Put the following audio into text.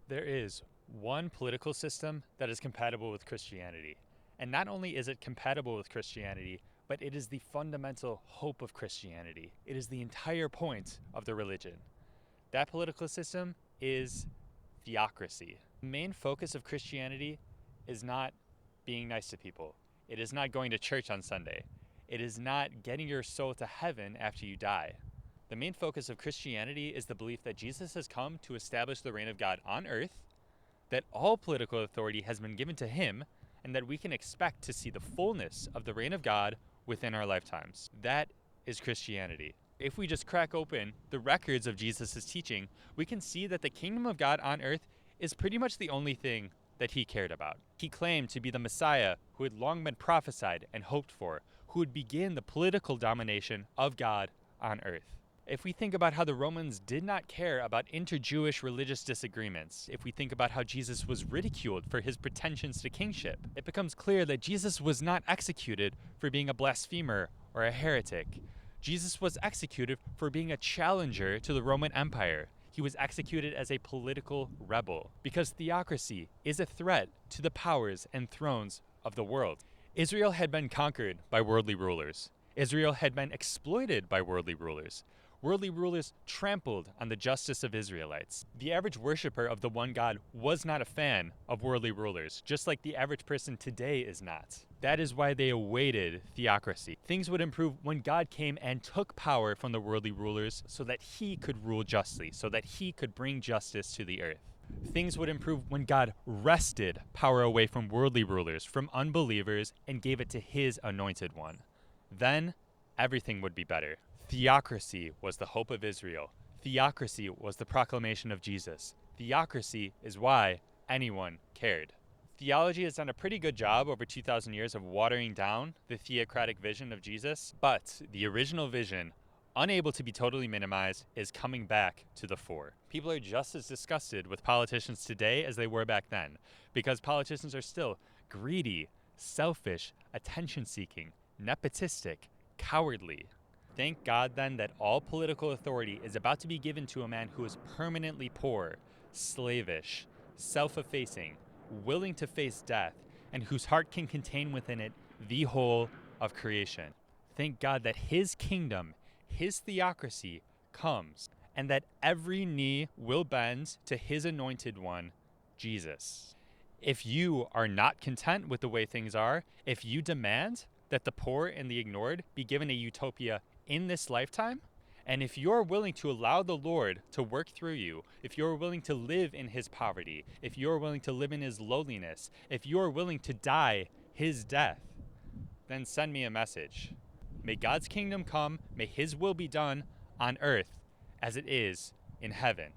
There is one political system that is compatible with Christianity. And not only is it compatible with Christianity, but it is the fundamental hope of Christianity. It is the entire point of the religion. That political system is theocracy. The main focus of Christianity is not being nice to people. It is not going to church on Sunday. It is not getting your soul to heaven after you die. The main focus of Christianity is the belief that Jesus has come to establish the reign of God on earth, that all political authority has been given to him, and that we can expect to see the fullness of the reign of God within our lifetimes. That is Christianity. If we just crack open the records of Jesus' teaching, we can see that the kingdom of God on earth is pretty much the only thing that he cared about. He claimed to be the Messiah who had long been prophesied and hoped for, who would begin the political domination of God on earth. If we think about how the Romans did not care about inter-Jewish religious disagreements, if we think about how Jesus was ridiculed for his pretensions to kingship, it becomes clear that Jesus was not executed for being a blasphemer or a heretic. Jesus was executed for being a challenger to the Roman Empire. He was executed as a political rebel because theocracy is a threat to the powers and thrones of the world. Israel had been conquered by worldly rulers. Israel had been exploited by worldly rulers. Worldly rulers trampled on the justice of Israelites. The average worshiper of the one God was not a fan of worldly rulers, just like the average person today is not. That is why they awaited theocracy. Things would improve when God came and took power from the worldly rulers so that he could rule justly, so that he could bring justice to the earth. Things would improve when God wrested power away from worldly rulers, from unbelievers, and gave it to his anointed one. Then everything would be better. Theocracy was the hope of Israel. Theocracy was the proclamation of Jesus. Theocracy is why anyone cared. Theology has done a pretty good job over 2,000 years of watering down the theocratic vision of Jesus, but the original vision, unable to be totally minimized, is coming back to the fore. People are just as disgusted with politicians today as they were back then, because politicians are still greedy, selfish, attention-seeking, nepotistic, cowardly. Thank God then that all political authority is about to be given to a man who is permanently poor, slavish, self-effacing, willing to face death, and whose heart can contain within it the whole of creation. Thank God that his kingdom, his theocracy, comes, and that every knee will bend to his anointed one, Jesus. If you are not content with the way things are, if you demand that the poor and the ignored be given a utopia in this lifetime, and if you're willing to allow the Lord to work through you, if you're willing to live in his poverty, if you're willing to live in his lowliness, if you're willing to die his death, then send me a message. May God's kingdom come, may his will be done on earth as it is in heaven.